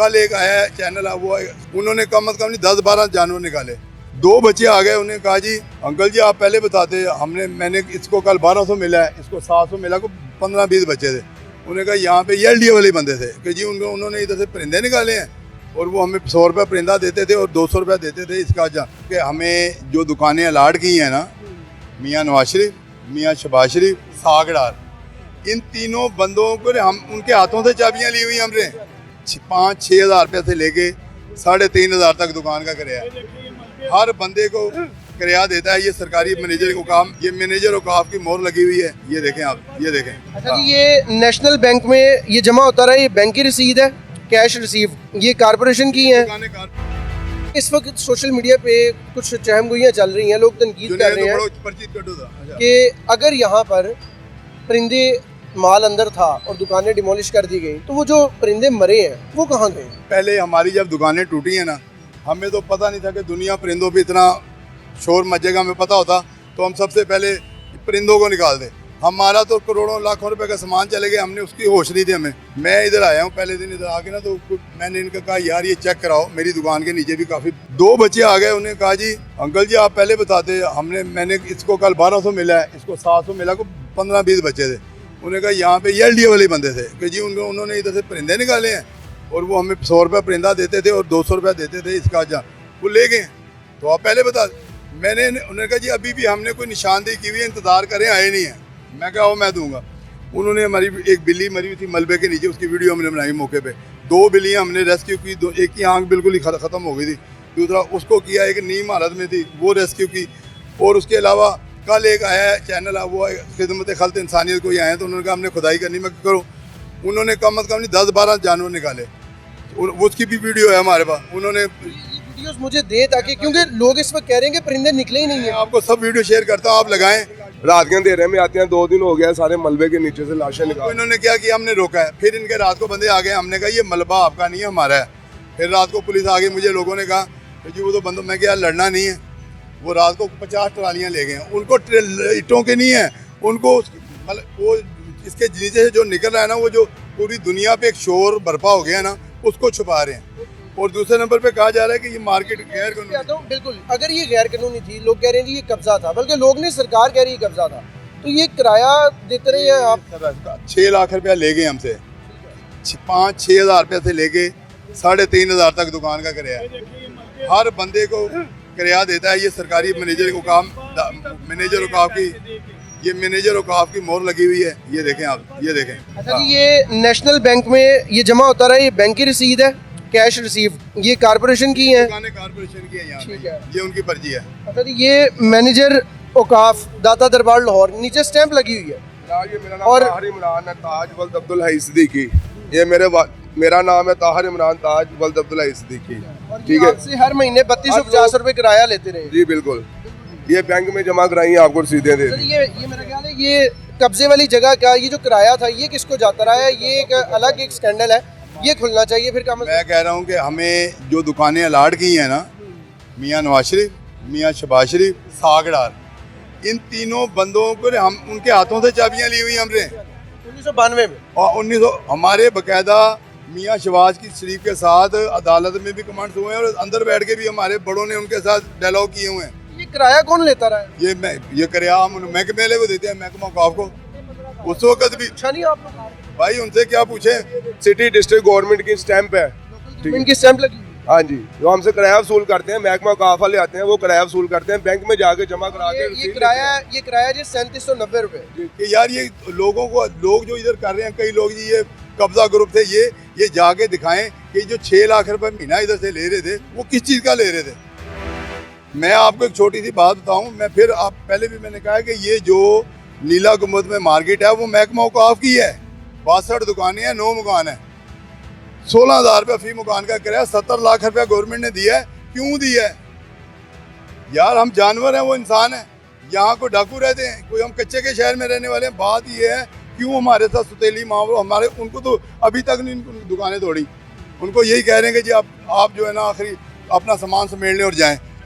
कल एक आया चैनल वो उन्होंने कम से कम 10-12 जानवर निकाले। 2 बच्चे आ गए, उन्होंने कहा जी अंकल जी आप पहले बताते, मैंने इसको कल 1200 मिला है, इसको 700 मिला, को 15-20 बच्चे थे। उन्होंने कहा यहाँ पे ये LDA वाले बंदे थे कि जी उन्होंने इधर से परिंदे निकाले हैं और वो हमें 100 रुपये परिंदा देते थे और 200 रुपये देते थे इसका कि हमें जो दुकानें अलाट की हैं ना, मियाँ नवाज शरीफ, मियाँ शहबाज शरीफ, सागडार, इन तीनों बंदों को हम उनके हाथों से चाबियाँ ली हुई हमने। 5-6 हज़ार रुपये से लेके 3,500 तक दुकान का किराया हर बंदे को किराया देता है। ये सरकारी मैनेजर को काम, ये मैनेजर औकाफ की मोहर लगी हुई है, ये देखें आप, ये देखें। अच्छा जी, ये नेशनल बैंक में ये जमा होता रहा, ये बैंक की रसीद है, कैश रिसीव ये कारपोरेशन की है। इस वक्त सोशल मीडिया पे कुछ चहमगोइयाँ चल रही हैं, लोग तनकीद कर रहे हैं कि अगर यहाँ पर परिंदे माल अंदर था और दुकानें डिमोलिश कर दी गई तो वो जो परिंदे मरे हैं वो कहाँ गए? पहले हमारी जब दुकानें टूटी हैं ना, हमें तो पता नहीं था कि दुनिया परिंदों पे इतना शोर मचेगा। हमें पता होता तो हम सबसे पहले परिंदों को निकाल दे। हमारा तो करोड़ों लाखों रुपए का सामान चले गए, हमने उसकी होश नहीं थी हमें। मैं इधर आया हूँ पहले दिन, इधर आके ना तो मैंने इनका कहा यार ये चेक कराओ, मेरी दुकान के नीचे भी काफ़ी 2 बच्चे आ गए। उन्होंने कहा जी अंकल जी आप पहले बताते, मैंने इसको कल 1200 मिला है, इसको 700 मिला, को 15-20 बच्चे थे। उन्होंने कहा यहाँ पे ये LDA वाले बंदे थे कि जी उन्होंने इधर से परिंदे निकाले हैं और वो हमें 100 रुपये परिंदा देते थे और 200 रुपये देते थे इसका, वो ले गए। तो आप पहले बता, उन्होंने कहा जी अभी भी हमने कोई निशानदेही की हुई है, इंतज़ार करें, आए नहीं है। मैं कहा वो मैं दूंगा। उन्होंने हमारी एक बिल्ली मरी हुई थी मलबे के नीचे, उसकी वीडियो हमने बनाई मौके पे। 2 बिल्लियाँ हमने रेस्क्यू की, एक की आँख बिल्कुल ही ख़त्म हो गई थी, दूसरा उसको किया, एक नीम हालत में थी, वो रेस्क्यू की। और उसके अलावा कल एक आया चैनल वो खिदमत खल्क इंसानियत कोई आए तो उन्होंने कहा हमने खुदाई करनी, मैं करो। उन्होंने कम से कम 10-12 जानवर निकाले, उसकी भी वीडियो है हमारे पास। उन्होंने वीडियोस मुझे दे ताकि, क्योंकि लोग इस वक्त कह रहे हैं कि परिंदे निकले ही नहीं है। आपको सब वीडियो शेयर करता हूँ, आप लगाएं। रात के अंधेरे में आते हैं, 2 दिन हो गया, सारे मलबे के नीचे से लाशें निकाल। इन्होंने क्या किया, हमने रोका है। फिर इनके रात को बंदे आ गए, हमने कहा ये मलबा आपका नहीं है, हमारा है। फिर रात को पुलिस आ गई, मुझे लोगों ने कहा जी वो तो बंदों, मैं क्या लड़ना नहीं है। वो रात को 50 ट्रालियाँ ले गए हैं, उनको ईंटों के नहीं है, उनको वो इसके नीचे से जो निकल रहा है ना, वो जो पूरी दुनिया पे एक शोर बर्पा हो गया ना, उसको छुपा रहे हैं। और दूसरे नंबर पे कहा जा रहा है कि ये मार्केट गैर कानूनी। बिल्कुल, अगर ये गैर कानूनी थी, लोग कह रहे हैं जी ये कब्जा था, बल्कि लोग नहीं, सरकार कह रही है कब्जा था, तो ये किराया देते रहे हैं आप। 6 लाख रुपया ले गए हमसे, 5-6 हज़ार रुपये से लेके 3,500 तक दुकान का किराया हर बंदे को किराया देता है। ये सरकारी मैनेजर को काम, मैनेजर औकाफ की, ये मैनेजर औकाफ की मोहर लगी हुई है, ये देखें आप, ये देखें। अच्छा जी, ये नेशनल बैंक में ये जमा होता रहा, ये बैंक की रसीद है, कैश रिसीव ये कारपोरेशन की है। कारपोरेशन की है यहाँ ठीक पे, है, ये उनकी पर्ची है। अच्छा जी, ये मैनेजर औकाफ दाता दरबार लाहौर, नीचे स्टैंप लगी हुई है। ये मेरा नाम ताहिर इमरान है, ताज वल्द अब्दुल हई सिद्दीकी। ये मेरा नाम है ताहिर इमरान ताज वल्द अब्दुल हई सिद्दीकी। ठीक है, आपसे हर महीने 3250 रुपए किराया लेते रहे। जी बिल्कुल, ये बैंक में जमा कराई, आपको रसीदें दे दी। ये मेरा ख्याल है ये कब्जे वाली जगह का ये जो किराया था ये किसको जाता रहा है, ये एक अलग एक स्कैंडल है, ये खुलना चाहिए। फिर मैं कह रहा हूँ कि हमें जो दुकानें अलाट की हैं ना, मियाँ नवाज शरीफ, मियाँ शहबाज शरीफ, सागडार, इन तीनों बंदों को हम उनके हाथों से चाबियाँ ली हुई हमने 1992 में। और 1900 हमारे बाकायदा मियाँ शहबाज की शरीफ के साथ अदालत में भी कमांड्स हुए हैं और अंदर बैठ के भी हमारे बड़ों ने उनके साथ डायलॉग किए हुए हैं। ये किराया कौन लेता रहा है? ये किराया हम महकमे को देते हैं, महकमा औकाफ को। उस वक्त भी अच्छा नहीं, आप लोग भाई उनसे क्या पूछे, सिटी डिस्ट्रिक्ट गवर्नमेंट की स्टैंप है, इनकी स्टैंप लगी हुई है। हाँ जी, जो हमसे किराया वसूल करते हैं, महकमा औकाफ वाले आते हैं, वो किराया वसूल करते हैं, बैंक में जाके जमा करा के ये किराया जी 3790 रुपए। कि यार ये लोगों को, लोग जो इधर कर रहे हैं, कई लोग जी ये कब्जा ग्रुप थे, ये जाके दिखाएं कि जो 6 लाख रुपए महीना इधर से ले रहे थे वो किस चीज़ का ले रहे थे। मैं आपको एक छोटी सी बात बताऊं, मैं फिर आप पहले भी मैंने कहा कि ये जो नीला गुंबद में मार्केट है वो महकमा औकाफ की है। 62 दुकानें हैं, 9 मकान है, 16,000 रुपये फी मकान का किराया, 70 लाख रुपया गवर्नमेंट ने दिया है। क्यों दिया है यार? हम जानवर हैं, वो इंसान है। यहाँ को डाकू रहते हैं, कोई हम कच्चे के शहर में रहने वाले हैं। बात ये है क्यों हमारे साथ सुतेली मामलों, हमारे उनको तो अभी तक नहीं दुकानें तोड़ी। उनको यही कह रहे हैं कि जी आप जो है ना आखिरी अपना सामान समेट लें और जाएं।